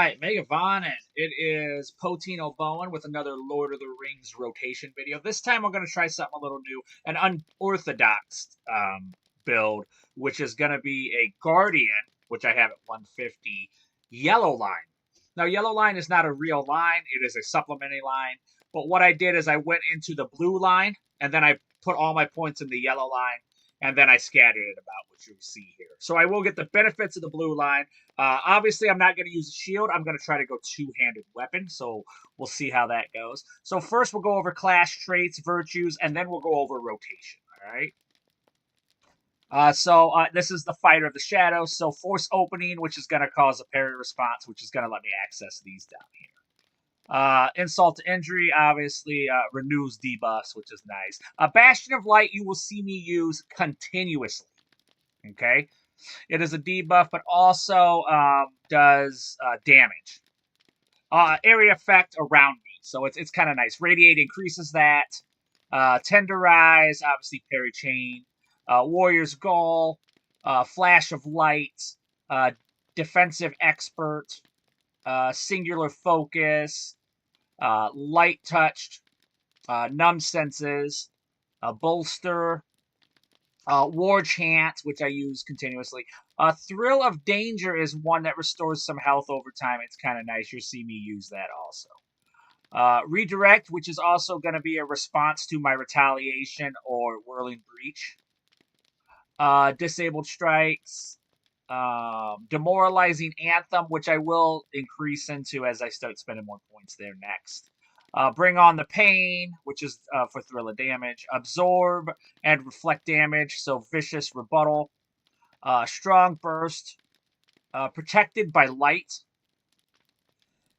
Alright, Megavon, and it is Poteen Bowen with another Lord of the Rings rotation video. This time we're going to try something a little new, an unorthodox build, which is going to be a Guardian, which I have at 150, Yellow Line. Now, Yellow Line is not a real line, it is a supplementary line, but what I did is I went into the blue line, and then I put all my points in the yellow line, and then I scattered it about, which you see here. So I will get the benefits of the blue line. Obviously, I'm not going to use a shield. I'm going to try to go two-handed weapon, so we'll see how that goes. So first, we'll go over class traits, virtues, and then we'll go over rotation, all right? This is the Fighter of the Shadows. So force opening, which is going to cause a parry response, which is going to let me access these down here. Insult to injury, obviously, renews debuffs, which is nice. Bastion of Light, you will see me use continuously. Okay? It is a debuff, but also does damage. Area effect around me, so it's kind of nice. Radiate increases that. Tenderize, obviously, parry chain. Warrior's Goal, Flash of Light, Defensive Expert, Singular Focus, Light Touched, Numb Senses, Bolster, War Chant, which I use continuously. Thrill of Danger is one that restores some health over time. It's kind of nice. You'll see me use that also. Redirect, which is also going to be a response to my Retaliation or Whirling Breach. Disabled Strikes. Demoralizing Anthem, which I will increase into as I start spending more points there next. Bring on the Pain, which is for Thrill of Damage. Absorb and Reflect Damage, so Vicious Rebuttal. Strong Burst. Protected by Light.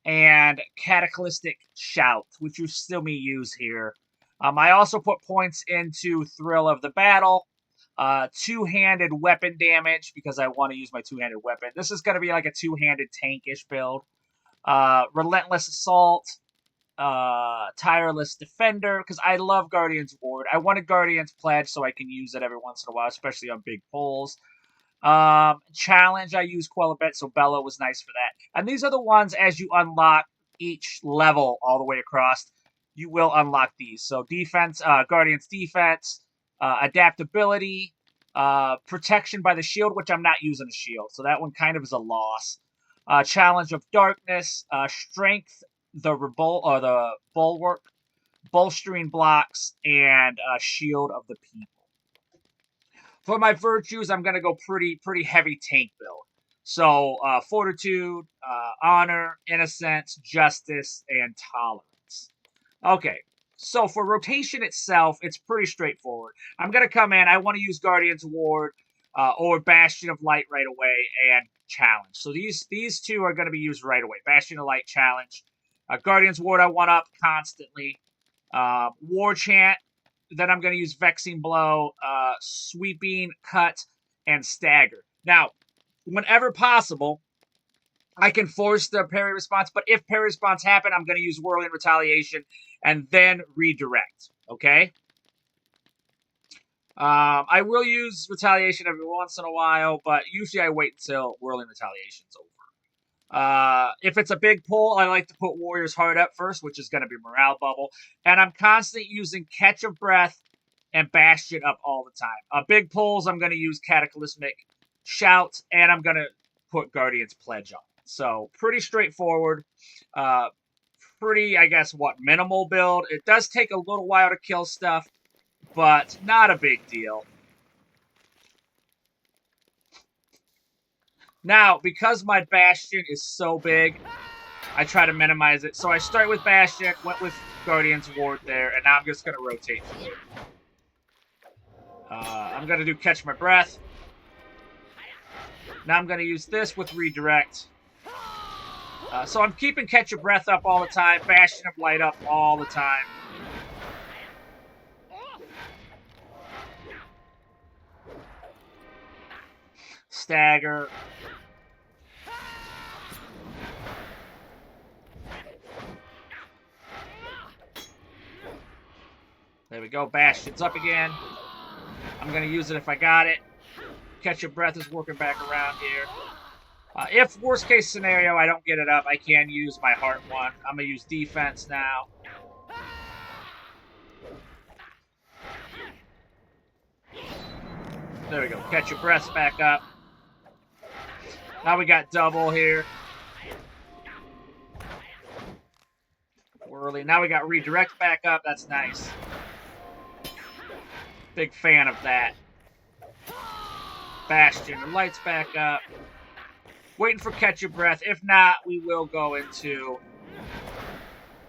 And Cataclysmic Shout, which you still may use here. I also put points into Thrill of the Battle. Two-handed weapon damage, because I want to use my two-handed weapon. This is going to be like a two-handed tankish build. Relentless Assault. Tireless Defender, because I love Guardian's Ward. I want a Guardian's Pledge so I can use it every once in a while, especially on big pulls. Challenge, I use Quellabit, so Bella was nice for that. And these are the ones, as you unlock each level all the way across, you will unlock these. So defense, Guardian's Defense, adaptability, protection by the shield, which I'm not using a shield, so that one kind of is a loss. Challenge of Darkness, strength, the bulwark, bolstering blocks, and shield of the people. For my virtues, I'm gonna go pretty heavy tank build. So fortitude, honor, innocence, justice, and tolerance. Okay. So for rotation itself, it's pretty straightforward. I'm going to come in. I want to use Guardian's Ward or Bastion of Light right away and Challenge. So these two are going to be used right away. Bastion of Light, Challenge. Guardian's Ward I want up constantly. War Chant. Then I'm going to use Vexing Blow, Sweeping, Cut, and Stagger. Now, whenever possible, I can force the parry response, but if parry response happen, I'm going to use Whirling Retaliation and then redirect, okay? I will use Retaliation every once in a while, but usually I wait until Whirling Retaliation's over. If it's a big pull, I like to put Warrior's Heart up first, which is going to be Morale Bubble, and I'm constantly using Catch of Breath and Bastion up all the time. Big pulls, I'm going to use Cataclysmic Shout, and I'm going to put Guardian's Pledge on. So, pretty straightforward. Pretty, I guess, minimal build. It does take a little while to kill stuff, but not a big deal. Now, because my Bastion is so big, I try to minimize it. So I start with Bastion, went with Guardian's Ward there, and now I'm just going to rotate through. I'm going to do Catch My Breath. Now I'm going to use this with Redirect. So I'm keeping Catch Your Breath up all the time, Bastion of Light up all the time. Stagger. There we go, Bastion's up again. I'm going to use it if I got it. Catch Your Breath is working back around here. If worst case scenario I don't get it up, I can use my heart one. I'm gonna use defense now. There we go. Catch your breath back up. Now we got double here. Whirly. Now we got redirect back up. That's nice. Big fan of that. Bastion. The lights back up. Waiting for catch your breath. If not, we will go into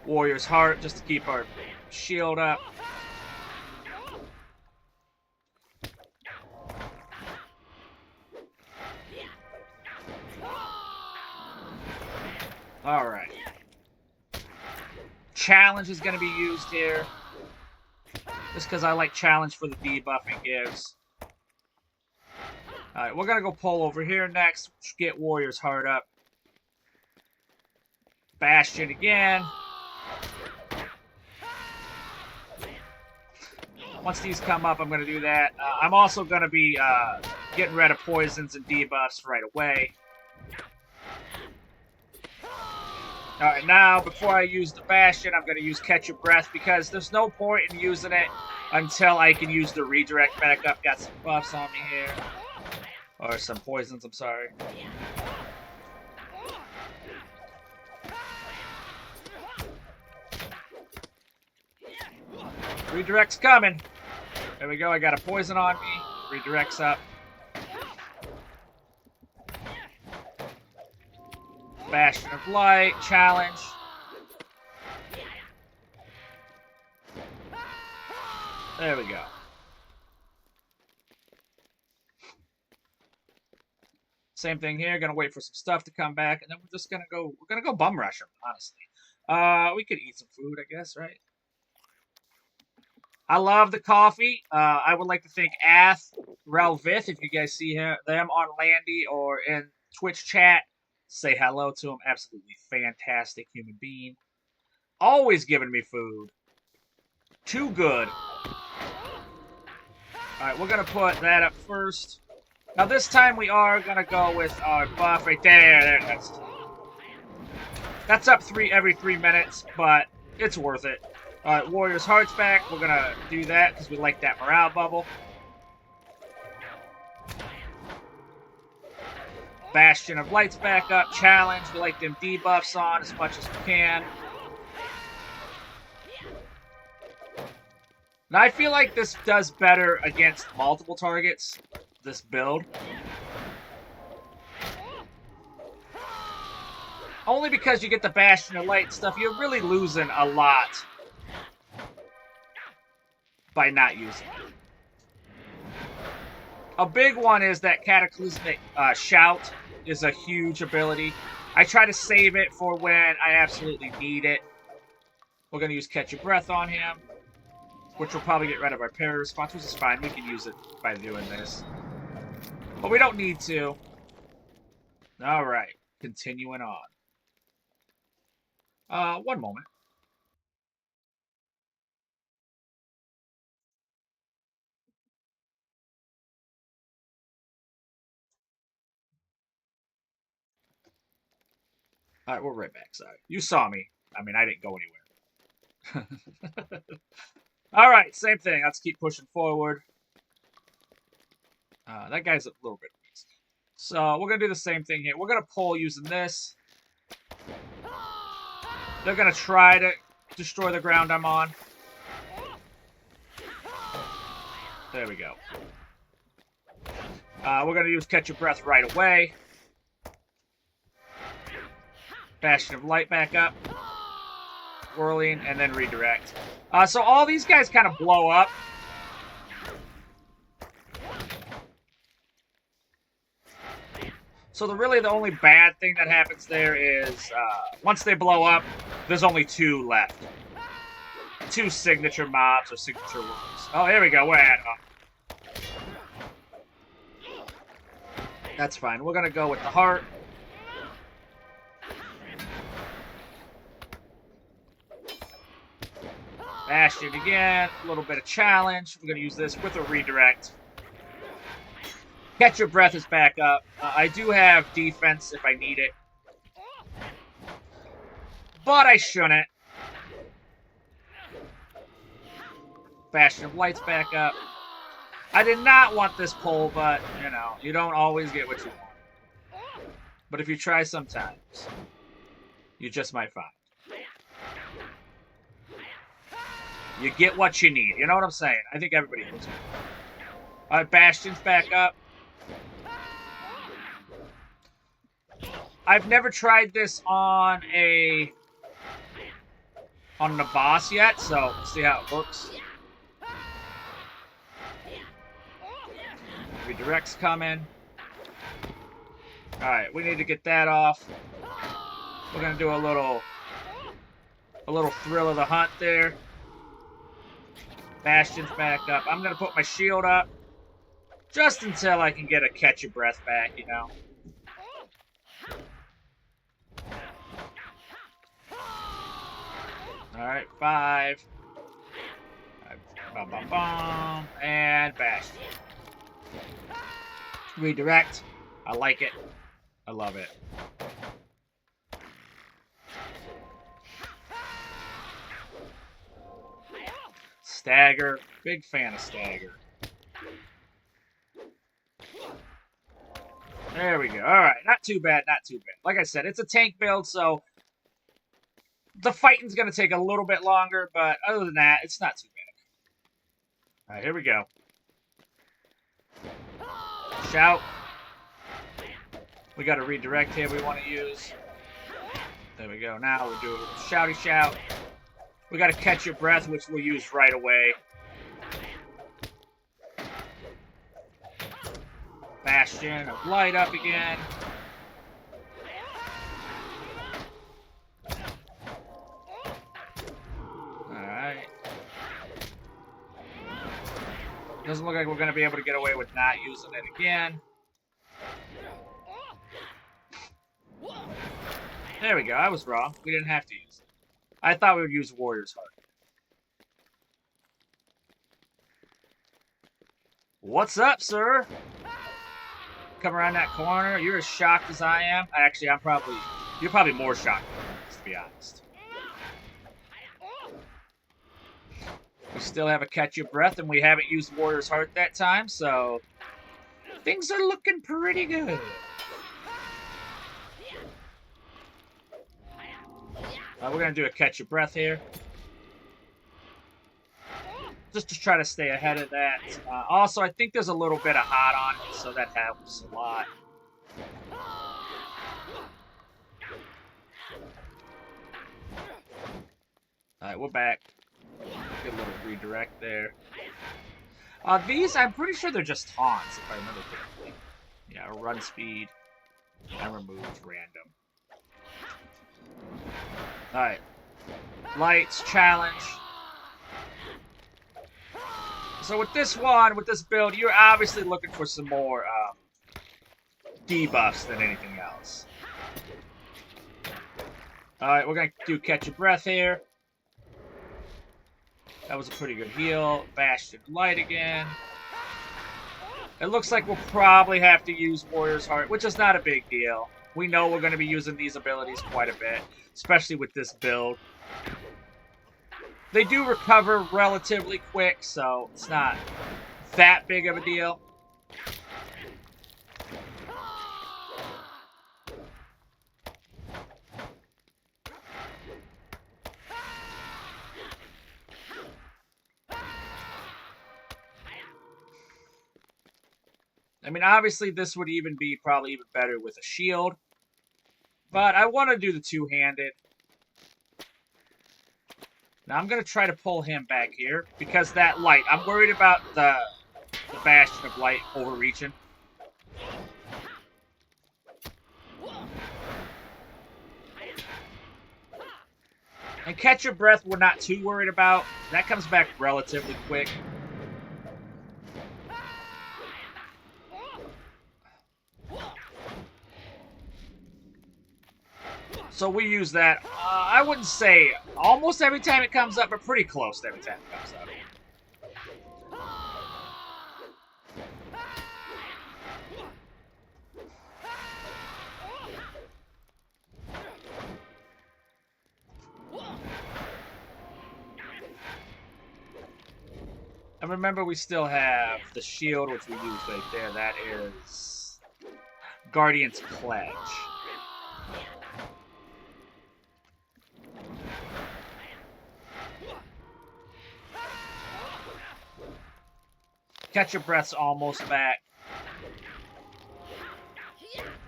Warrior's Heart just to keep our shield up. Alright. Challenge is going to be used here. Just because I like challenge for the debuff it gives. Alright, we're going to go pull over here next. Get Warrior's Heart up. Bastion again. Once these come up, I'm going to do that. I'm also going to be getting rid of poisons and debuffs right away. Alright, now, before I use the Bastion, I'm going to use Catch Your Breath, because there's no point in using it until I can use the redirect back up. Got some buffs on me here. Or some poisons, I'm sorry. Redirect's coming. There we go, I got a poison on me. Redirect's up. Bastion of Light, challenge. There we go. Same thing here. Gonna wait for some stuff to come back, and then we're just gonna go. We're gonna go bum rush them. Honestly, we could eat some food, I guess, right? I love the coffee. I would like to thank Ath, Relvith, if you guys see them on Landy or in Twitch chat. Say hello to him. Absolutely fantastic human being. Always giving me food. Too good. Alright, we're going to put that up first. Now this time we are going to go with our buff right there. That's up every 3 minutes, but it's worth it. Alright, Warrior's Heart's back. We're going to do that because we like that morale bubble. Bastion of Light's back up. Challenge. We like them debuffs on as much as we can. Now, I feel like this does better against multiple targets, this build. Only because you get the Bastion of Light stuff, you're really losing a lot by not using it. A big one is that Cataclysmic Shout is a huge ability. I try to save it for when I absolutely need it. We're going to use Catch Your Breath on him, which will probably get rid of our parry response, which is fine. We can use it by doing this. But we don't need to. Alright, continuing on. One moment. Alright, we're right back. Sorry. You saw me. I mean, I didn't go anywhere. Alright, same thing. Let's keep pushing forward. That guy's a little bit weak. So, we're going to do the same thing here. We're going to pull using this. They're going to try to destroy the ground I'm on. There we go. We're going to use Catch Your Breath right away. Bastion of Light back up. Whirling, and then redirect. So all these guys kind of blow up. So really the only bad thing that happens there is once they blow up, there's only 2 left. 2 signature mobs or signature wounds. Oh, here we go. We're at That's fine. We're going to go with the heart. Bastion again. A little bit of challenge. We're going to use this with a redirect. Catch Your Breath is back up. I do have defense if I need it. But I shouldn't. Bastion of Light's back up. I did not want this pull, but, you know, you don't always get what you want. But if you try sometimes, you just might find. You get what you need. You know what I'm saying? I think everybody knows. Alright, Bastion's back up. I've never tried this on the boss yet, so let's see how it works. Redirect's coming. Alright, we need to get that off. We're gonna do a little thrill of the hunt there. Bastion's back up. I'm gonna put my shield up just until I can get a catch your breath back, you know. Alright, 5. Bum, bum, bum. And Bastion. Redirect. I like it. I love it. Stagger. Big fan of Stagger. There we go. Alright, not too bad, not too bad. Like I said, it's a tank build, so the fighting's going to take a little bit longer, but other than that, it's not too bad. Alright, here we go. Shout. We got a redirect here we want to use. There we go. Now we'll do a shouty shout. We got to catch your breath, which we'll use right away. Bastion of Light up again. Alright. Doesn't look like we're going to be able to get away with not using it again. There we go. I was wrong. We didn't have to use it. I thought we would use Warrior's Heart. What's up, sir? Come around that corner. You're as shocked as I am. Actually, you're probably more shocked than I am, to be honest. We still have a catch your breath, and we haven't used Warrior's Heart that time, so things are looking pretty good. We're going to do a catch your breath here. Just to try to stay ahead of that. Also, I think there's a little bit of hot on it, so that helps a lot. Alright, we're back. Get a little redirect there. These, I'm pretty sure they're just taunts, if I remember correctly. Yeah, run speed. And remove random. Alright. Lights, challenge. So with this one, with this build, you're obviously looking for some more debuffs than anything else. Alright, we're going to do catch your breath here. That was a pretty good heal. Bastion Light again. It looks like we'll probably have to use Warrior's Heart, which is not a big deal. We know we're going to be using these abilities quite a bit, especially with this build. They do recover relatively quick, so it's not that big of a deal. I mean, obviously this would even be probably even better with a shield, but I want to do the two-handed. Now I'm going to try to pull him back here, because that light, I'm worried about the Bastion of Light overreaching. And catch your breath, we're not too worried about. That comes back relatively quick. So we use that, I wouldn't say almost every time it comes up, but pretty close to every time it comes up. And remember, we still have the shield, which we used right there. That is Guardian's Pledge. Catch Your Breath's almost back.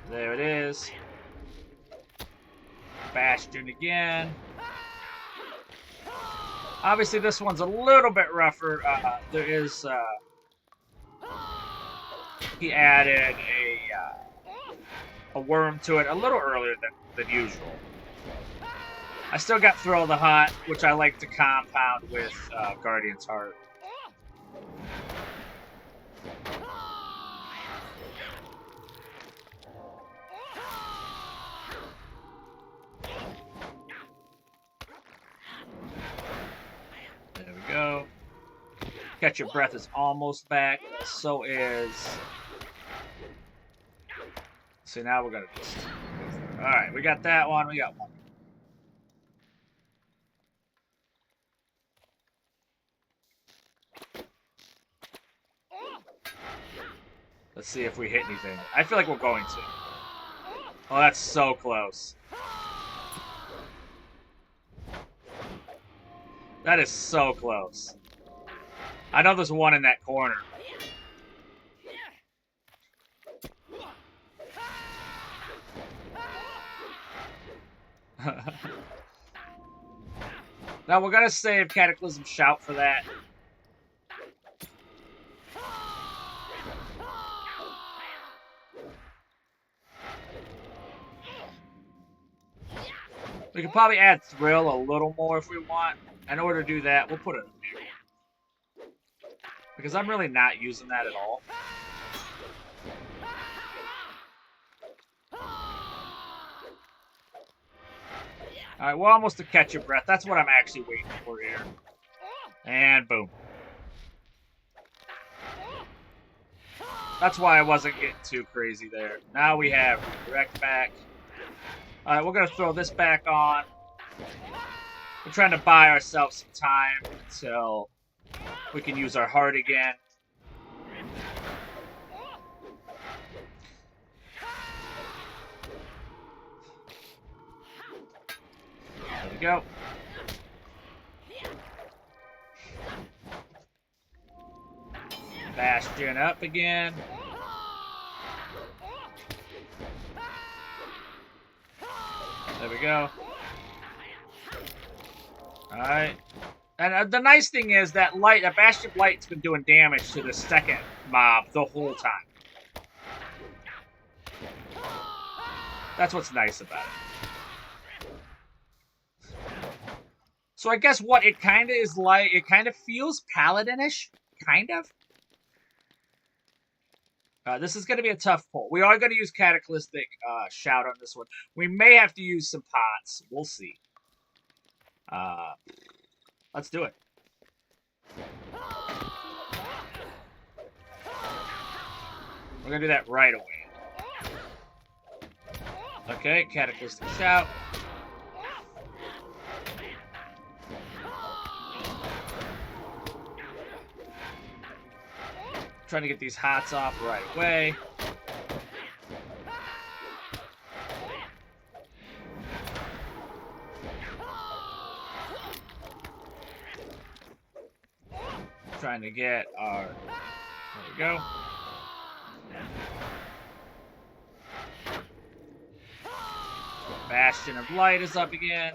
There it is. Bastion again. Obviously, this one's a little bit rougher. There is... he added a worm to it a little earlier than usual. I still got Thrill of the Hunt, which I like to compound with Guardian's Heart. There we go. Catch Your Breath is almost back. So is... See, now we're gonna just... Alright, we got that one. We got one. Let's see if we hit anything. I feel like we're going to. Oh, that's so close. That is so close. I know there's one in that corner. Now we're gonna save Cataclysm Shout for that. We could probably add Thrill a little more if we want. In order to do that, we'll put it here. Because I'm really not using that at all. Alright, we're almost to Catch Your Breath. That's what I'm actually waiting for here. And boom. That's why I wasn't getting too crazy there. Now we have Redirect back. Alright, we're going to throw this back on. We're trying to buy ourselves some time until we can use our heart again. There we go. Bastion up again. There we go. Alright. And the nice thing is that Bastion Light's been doing damage to the second mob the whole time. That's what's nice about it. So I guess what it kind of is like, it kind of feels Paladin-ish. Kind of. This is going to be a tough pull. We are going to use Cataclysmic Shout on this one. We may have to use some pots. We'll see. Let's do it. We're going to do that right away. Okay, Cataclysmic Shout. Trying to get these hots off right away. Trying to get our... There we go. Bastion of Light is up again.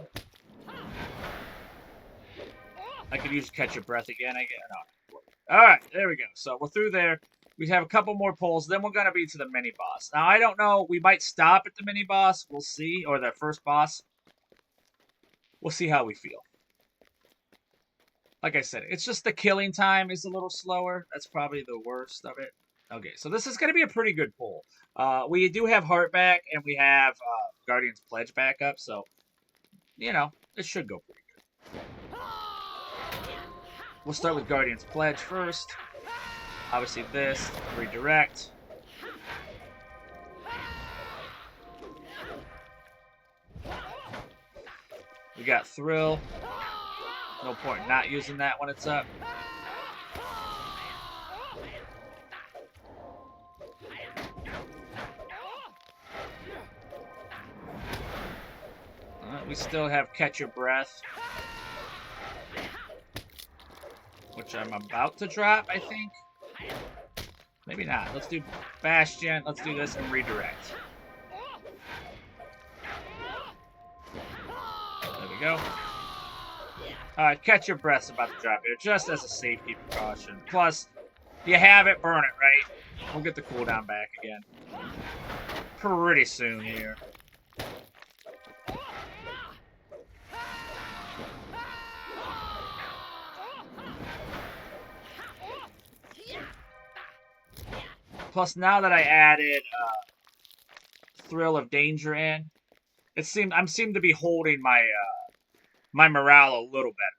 I could use Catch Your Breath again, I guess. No. Alright, there we go. So we're through there. We have a couple more pulls. Then we're going to be to the mini-boss. Now, I don't know. We might stop at the mini-boss. We'll see. Or the first boss. We'll see how we feel. Like I said, it's just the killing time is a little slower. That's probably the worst of it. Okay, so this is going to be a pretty good pull. We do have Heart back, and we have Guardian's Pledge back up. So, you know, it should go pretty good. We'll start with Guardian's Pledge first. Obviously this, redirect. We got Thrill. No point not using that when it's up. We still have Catch Your Breath, which I'm about to drop, I think. Maybe not. Let's do Bastion. Let's do this and redirect. There we go. Alright, Catch Your Breath's about to drop here, just as a safety precaution. Plus, you have it, burn it, right? We'll get the cooldown back again. Pretty soon here. Plus, now that I added Thrill of Danger in, I'm seem to be holding my my morale a little better.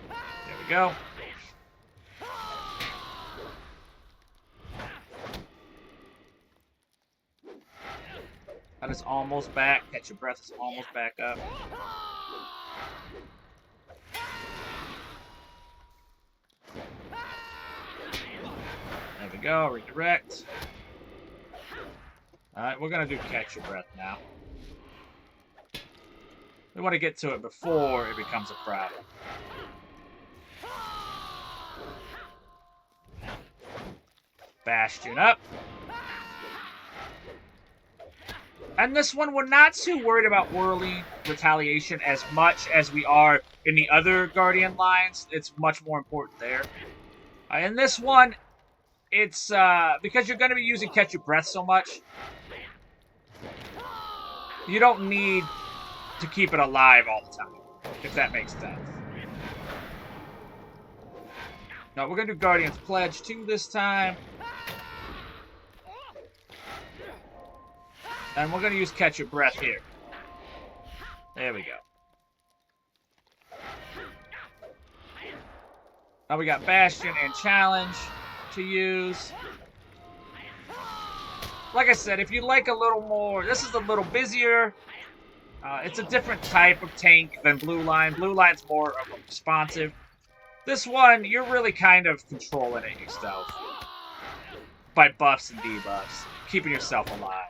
There we go. That is almost back. Catch Your Breath is almost back up. There we go, redirect. Alright, we're gonna do Catch Your Breath now. We want to get to it before it becomes a problem. Bastion up. And this one, we're not too worried about Whirling Retaliation as much as we are in the other Guardian lines. It's much more important there. In this one, it's because you're going to be using Catch Your Breath so much, you don't need to keep it alive all the time, if that makes sense. No, we're going to do Guardian's Pledge 2 this time. And we're going to use Catch Your Breath here. There we go. Now we got Bastion and Challenge to use. Like I said, if you like a little more, this is a little busier. It's a different type of tank than Blue Line. Blue Line's more responsive. This one, you're really kind of controlling it yourself by buffs and debuffs, keeping yourself alive.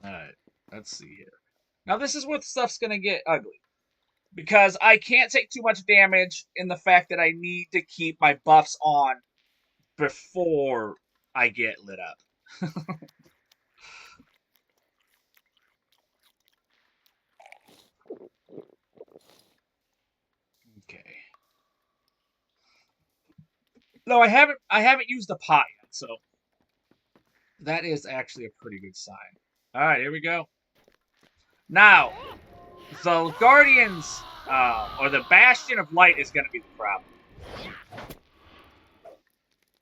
Alright, let's see here. Now this is where stuff's gonna get ugly. Because I can't take too much damage in the fact that I need to keep my buffs on before I get lit up. Okay. No, I haven't used the pot yet, so that is actually a pretty good sign. Alright, here we go. Now, the Guardians, or the Bastion of Light is going to be the problem.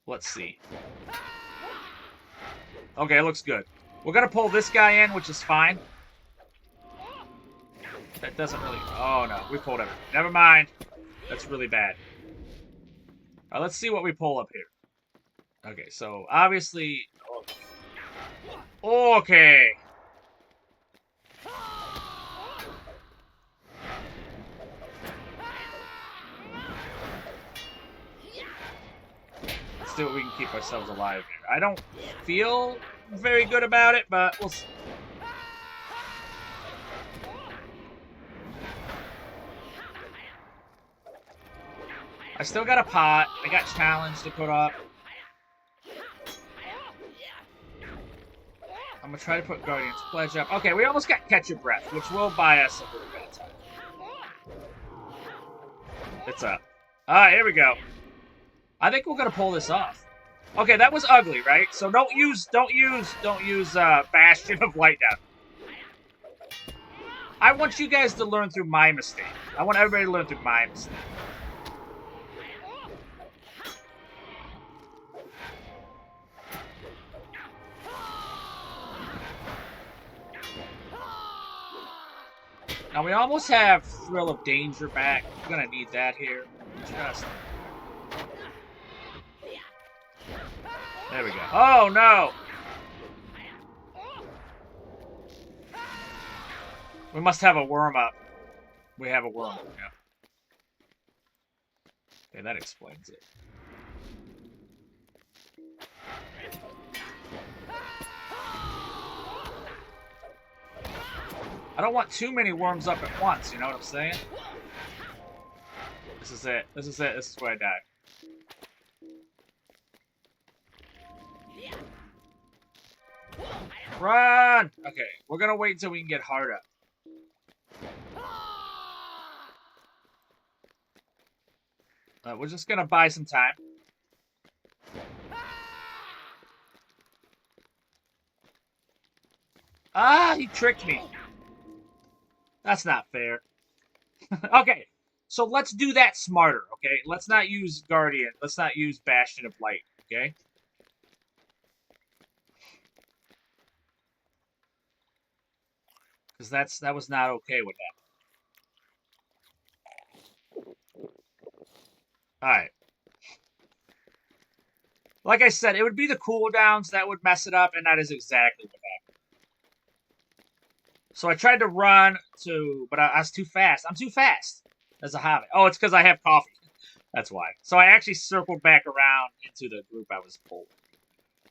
Let's see. Okay, it looks good. We're going to pull this guy in, which is fine. That doesn't really... Oh, no. We pulled everything. Never mind. That's really bad. Let's see what we pull up here. Okay, so, obviously... Okay. Let's see what we can keep ourselves alive here. I don't feel very good about it, but we'll see. I still got a pot. I got challenge to put up. I'm going to try to put Guardian's Pledge up. Okay, we almost got Catch Your Breath, which will buy us a little bit of time. It's up. Alright, here we go. I think we're going to pull this off. Okay, that was ugly, right? So don't use Bastion of Light down. I want you guys to learn through my mistake. I want everybody to learn through my mistake. Now we almost have Thrill of Danger back. We're gonna need that here. Just... There we go. Oh no! We must have a worm up. We have a worm, yeah. Okay, that explains it. I don't want too many worms up at once, you know what I'm saying? This is it. This is it. This is where I die. Run! Okay, we're gonna wait until we can get hard up. We're just gonna buy some time. Ah, he tricked me. That's not fair. Okay, so let's do that smarter, okay? Let's not use Guardian. Let's not use Bastion of Light, okay? Because that was not okay with that. Alright. Like I said, it would be the cooldowns that would mess it up, and that is exactly what happened. So I tried to run but I was too fast. I'm too fast as a hobbit. Oh, it's because I have coffee. That's why. So I actually circled back around into the group I was pulling.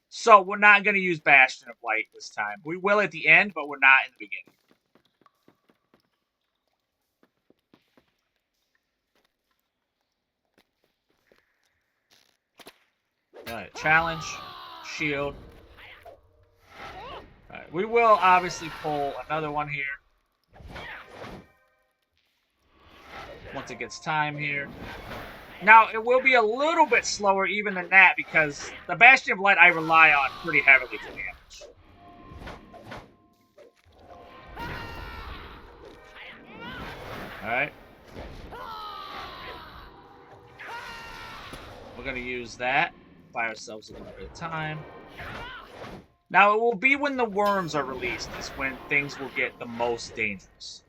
So we're not going to use Bastion of Light this time. We will at the end, but we're not in the beginning. Alright, challenge, shield. Alright, we will obviously pull another one here. Once it gets time here. Now, it will be a little bit slower even than that because the Bastion of Light I rely on pretty heavily for damage. Alright. We're going to use that. Buy ourselves a little bit of time. Now, it will be when the worms are released is when things will get the most dangerous.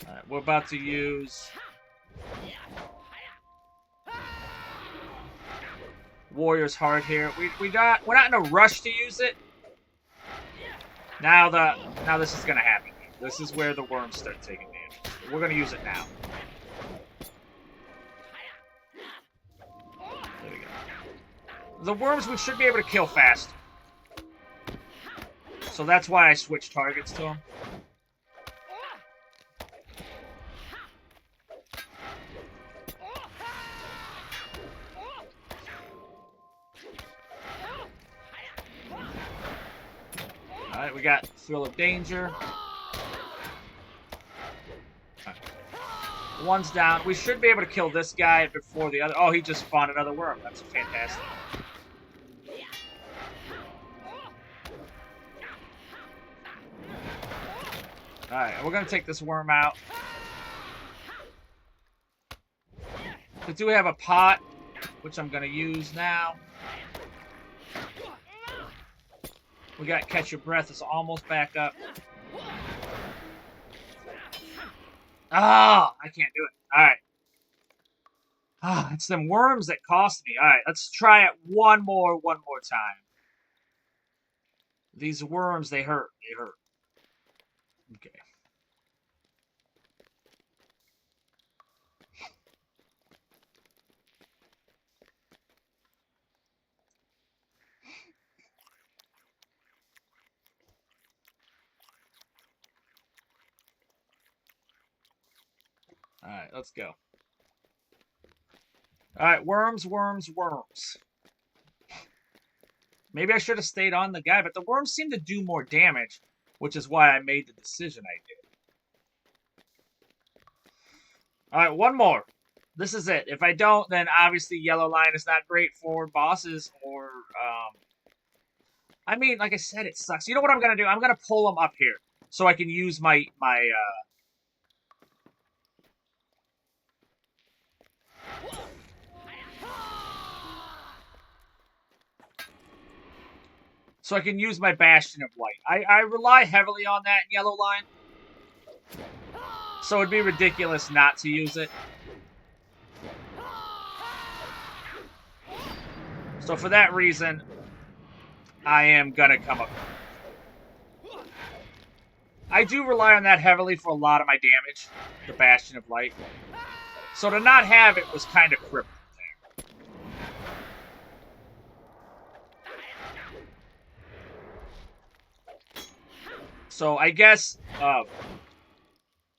Alright, we're about to use Warrior's Heart here. We're not in a rush to use it. Now this is gonna happen. This is where the worms start taking damage. We're gonna use it now. There we go. The worms we should be able to kill faster. So that's why I switched targets to them. Alright, we got Thrill of Danger. Right. One's down. We should be able to kill this guy before the other. Oh, he just spawned another worm. That's fantastic. Alright, we're going to take this worm out. We do have a pot, which I'm going to use now. We got Catch Your Breath. It's almost back up. Ah, I can't do it. Alright. Ah, it's them worms that cost me. Alright, let's try it one more time. These worms, they hurt. They hurt. Okay. Alright, let's go. Alright, worms. Maybe I should have stayed on the guy, but the worms seem to do more damage, which is why I made the decision I did. Alright, one more. This is it. If I don't, then obviously Yellow Line is not great for bosses or, I mean, like I said, it sucks. You know what I'm going to do? I'm going to pull them up here so I can use my so I can use my Bastion of Light. I rely heavily on that in Yellow Line. So it'd be ridiculous not to use it. So for that reason, I am gonna come up. I do rely on that heavily for a lot of my damage, the Bastion of Light. So to not have it was kind of crippling there. So I guess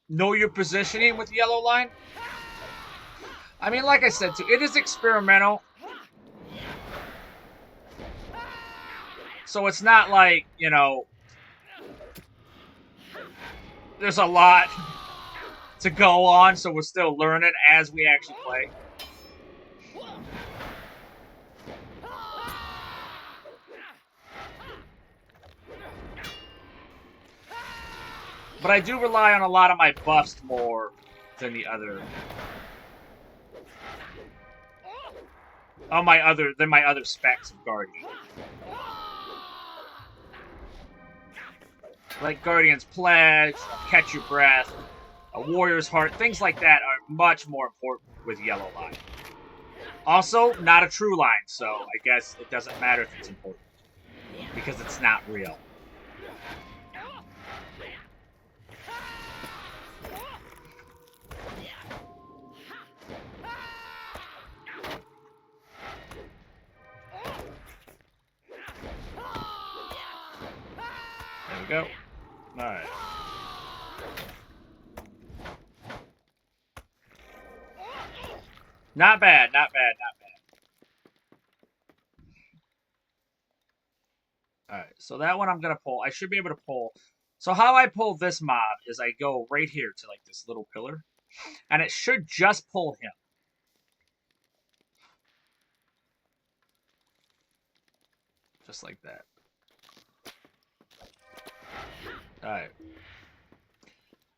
know your positioning with Yellow Line. I mean, like I said, too, it is experimental. So it's not like, you know, there's a lot to go on, so we're still learning as we actually play. But I do rely on a lot of my buffs more than the other. On my other specs of Guardian. Like Guardian's Pledge, Catch Your Breath, a Warrior's Heart, things like that are much more important with Yellow Line. Also, not a true line, so I guess it doesn't matter if it's important. Because it's not real. There we go. Alright. Not bad, not bad, not bad. Alright, so that one I'm going to pull. I should be able to pull. So how I pull this mob is I go right here to like this little pillar. And it should just pull him. Just like that. Alright.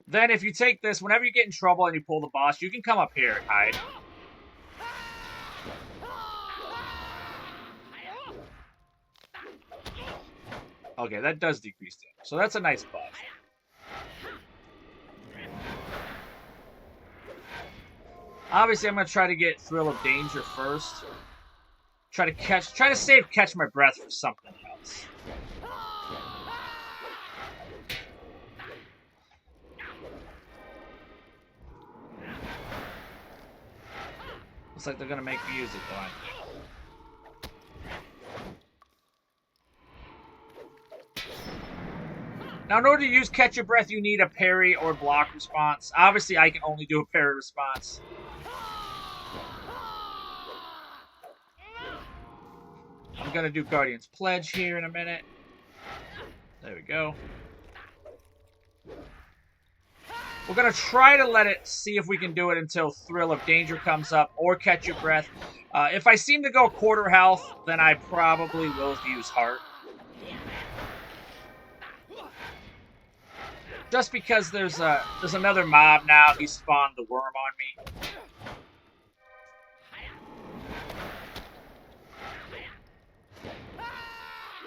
Then if you take this, whenever you get in trouble and you pull the boss, you can come up here and hide. Okay, that does decrease damage. So that's a nice buff. Obviously, I'm going to try to get Thrill of Danger first. Try to save Catch My Breath for something else. Looks like they're going to make music, though, I think. Now, in order to use Catch Your Breath, you need a parry or block response. Obviously, I can only do a parry response. I'm going to do Guardian's Pledge here in a minute. There we go. We're going to try to let it see if we can do it until Thrill of Danger comes up or Catch Your Breath. If I seem to go quarter health, then I probably will use Heart. Just because there's another mob now. He spawned the worm on me.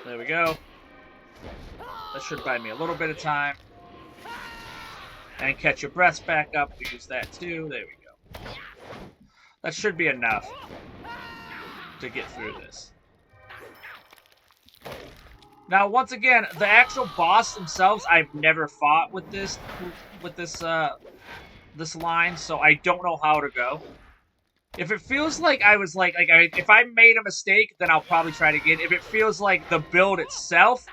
There we go. That should buy me a little bit of time. And Catch Your Breath back up. We use that too. There we go. That should be enough to get through this. Now, once again, the actual boss themselves, I've never fought with this line, so I don't know how to go. If it feels like I was if I made a mistake, then I'll probably try it again. If it feels like the build itself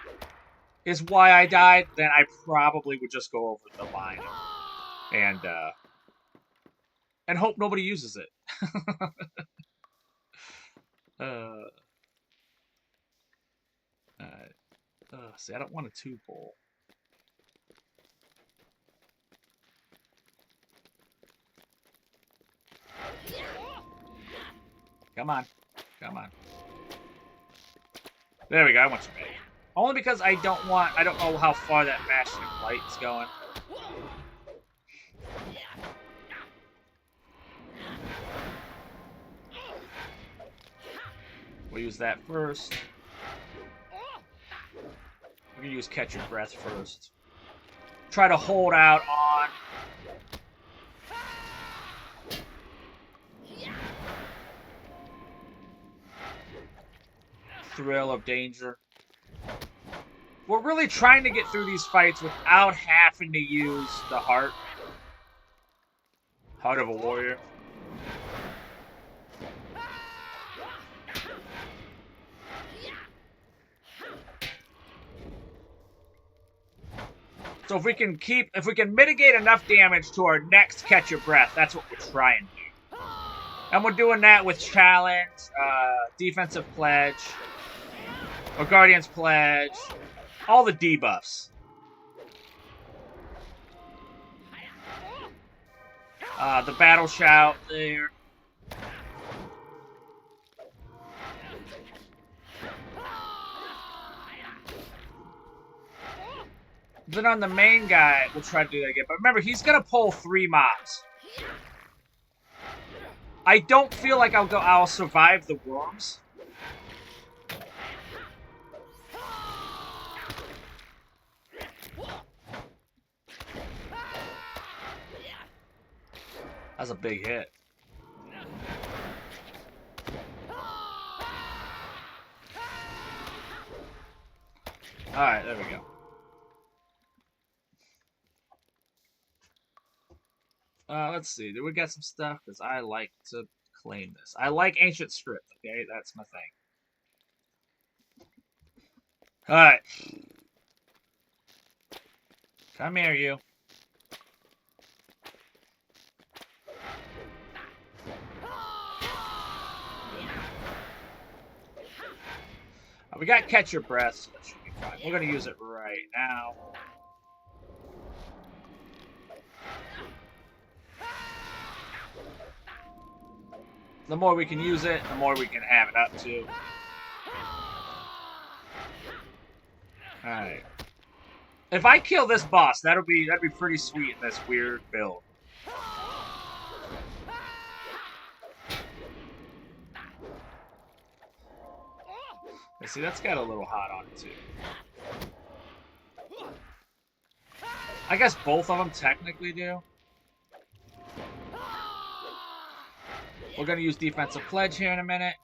is why I died, then I probably would just go over the line and hope nobody uses it. See, I don't want a 2-pull. Come on. Come on. There we go. I want you back. Only because I don't know how far that Bastion of Light is going. We'll use that first. We're going to use Catch Your Breath first. Try to hold out on. Thrill of Danger. We're really trying to get through these fights without having to use the heart. Heart of a warrior. So if we can mitigate enough damage to our next catch your breath, that's what we're trying to do. And we're doing that with challenge, defensive pledge, or guardian's pledge, all the debuffs. The battle shout there. Then on the main guy, we'll try to do that again. But remember, he's going to pull 3 mobs. I don't feel like I'll survive the worms. That's a big hit. Alright, there we go. Let's see. Do we got some stuff? Because I like to claim this. I like ancient script, okay? That's my thing. Alright. Come here, you. We got catch your breath, so that should be fine. We're going to use it right now. The more we can use it, the more we can have it up to. Alright. If I kill this boss, that'd be pretty sweet in this weird build. See, that's got a little hot on it, too. I guess both of them technically do. We're going to use defensive pledge here in a minute.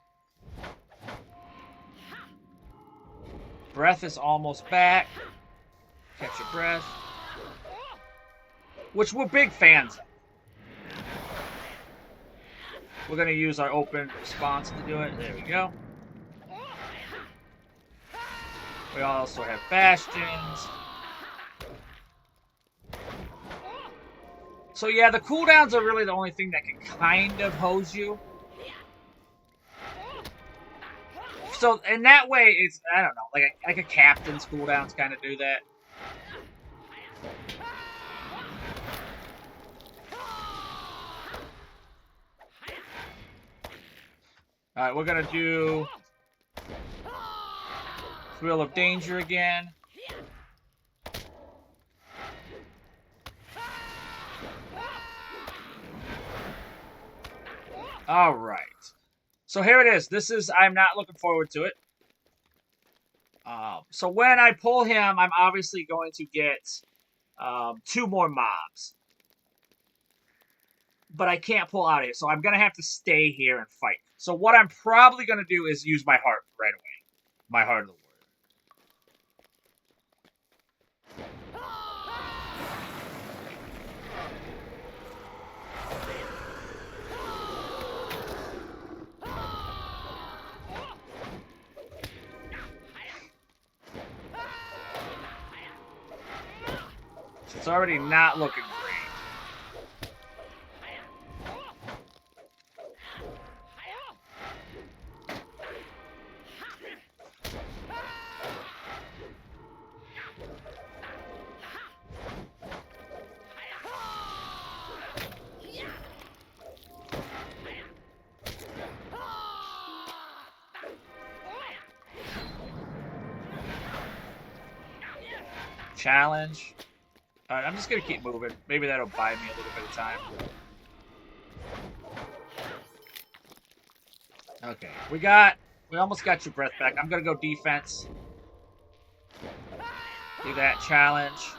Breath is almost back. Catch your breath. Which we're big fans of. We're going to use our open response to do it. There we go. We also have bastions. So yeah, the cooldowns are really the only thing that can kind of hose you. So in that way, it's, I don't know, like a captain's cooldowns kind of do that. Alright, we're gonna do Thrill of Danger again. Alright. So here it is. I'm not looking forward to it. So when I pull him, I'm obviously going to get 2 more mobs. But I can't pull out of here, so I'm going to have to stay here and fight. So what I'm probably going to do is use my heart right away. My Heart of the Warrior. It's already not looking great. Challenge. Alright, I'm just gonna keep moving. Maybe that'll buy me a little bit of time. Okay, we almost got your breath back. I'm gonna go defense. Do that challenge.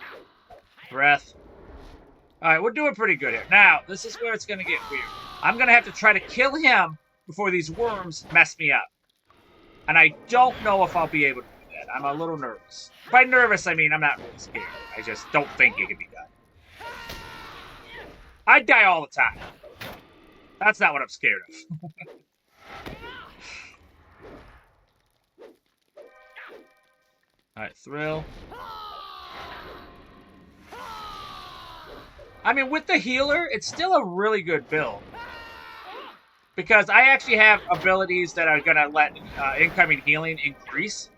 Breath. Alright, we're doing pretty good here. Now, this is where it's gonna get weird. I'm gonna have to try to kill him before these worms mess me up. And I don't know if I'll be able to do that. I'm a little nervous. By nervous, I mean I'm not really scared. I just don't think it can be done. I die all the time. That's not what I'm scared of. Alright, thrill. I mean, with the healer, it's still a really good build. Because I actually have abilities that are going to let incoming healing increase.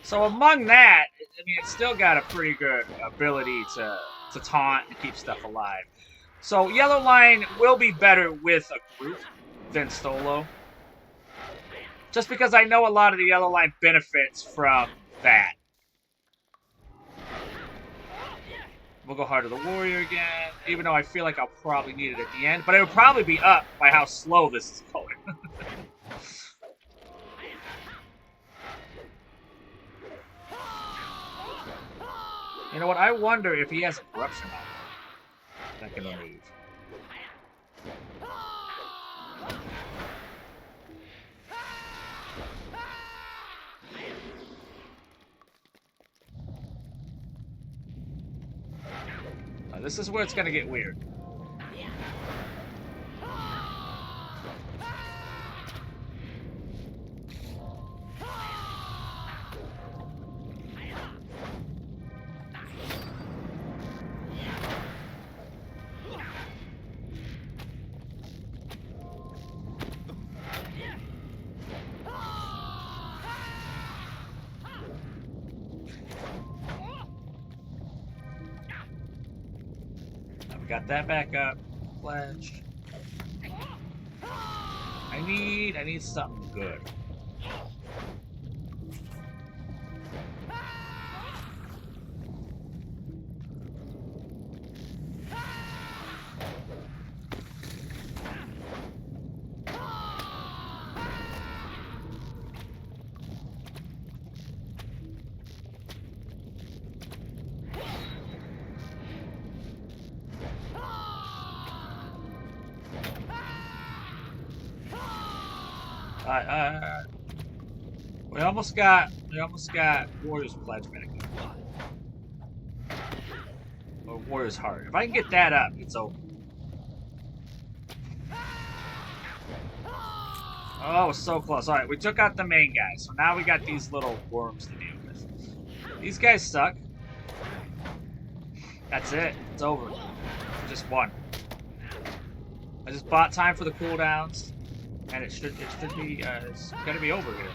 So among that, I mean, it's still got a pretty good ability to taunt and keep stuff alive. So Yellow Line will be better with a group than solo. Just because I know a lot of the Yellow Line benefits from that. We'll go Heart of the Warrior again, even though I feel like I'll probably need it at the end. But it would probably be up by how slow this is going. You know what? I wonder if he has a corruption on him that can remove. This is where it's going to get weird. Got that back up. Flash. I need something good. We almost got Warrior's Pledge Medic. Or Warrior's Heart. If I can get that up, it's over. Oh, so close. Alright, we took out the main guy, so now we got these little worms to deal with. These guys suck. That's it. It's over. Just one. I just bought time for the cooldowns, and it should be it's gonna be over here.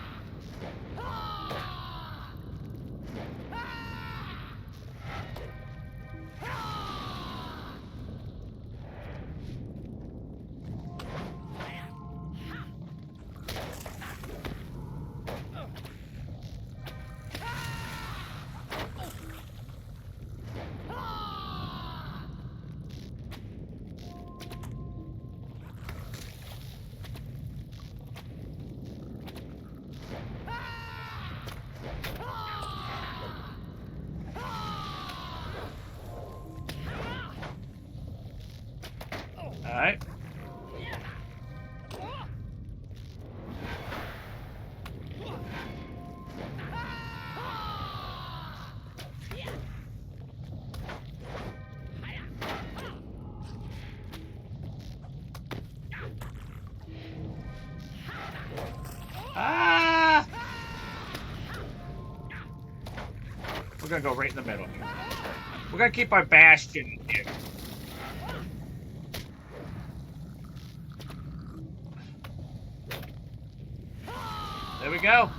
Alright. Ah! We're gonna go right in the middle here. We're gonna keep our bastion in here. There we go.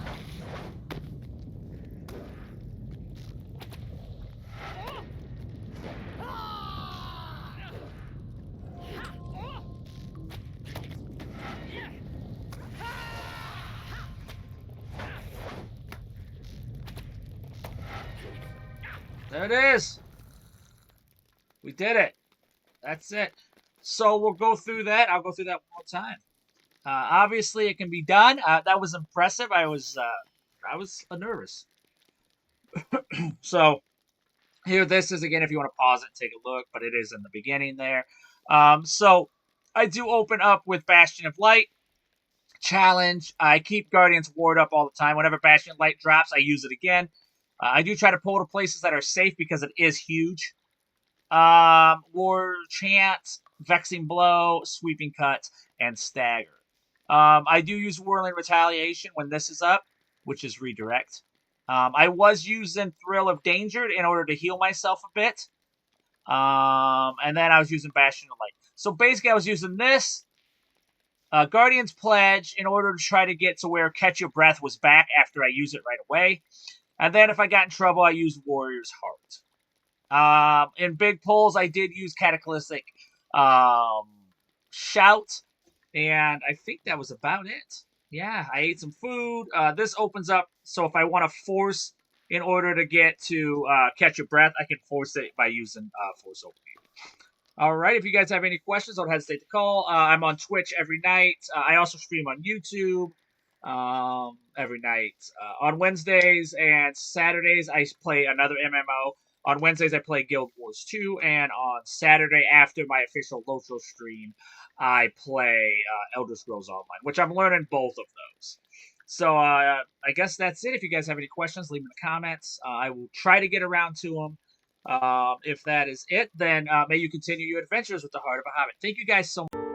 There it is. We did it. That's it. So we'll go through that. I'll go through that one more time. Obviously, it can be done. That was impressive. I was nervous. So here, this is again. If you want to pause it and take a look, but it is in the beginning there. So I do open up with Bastion of Light. Challenge. I keep Guardian's Ward up all the time. Whenever Bastion of Light drops, I use it again. I do try to pull to places that are safe because it is huge. War Chant, Vexing Blow, Sweeping Cut, and Stagger. I do use Whirling Retaliation when this is up, which is Redirect. I was using Thrill of Danger in order to heal myself a bit. And then I was using Bastion of Light. So basically, I was using this, Guardian's Pledge, in order to try to get to where Catch Your Breath was back after I use it right away. And then if I got in trouble, I used Warrior's Heart. In big pulls, I did use Cataclysmic Shout, and I think that was about it. Yeah, I ate some food. This opens up, so if I want to force in order to get to Catch Your Breath, I can force it by using Force Opening. All right, if you guys have any questions, don't hesitate to call. I'm on Twitch every night. I also stream on YouTube every night. On Wednesdays and Saturdays, I play another MMO. On Wednesdays, I play Guild Wars 2, and on Saturday, after my official LOTRO stream, I play Elder Scrolls Online, which I'm learning both of those. So I guess that's it. If you guys have any questions, leave them in the comments. I will try to get around to them. If that is it, then may you continue your adventures with the Heart of a Hobbit. Thank you guys so much.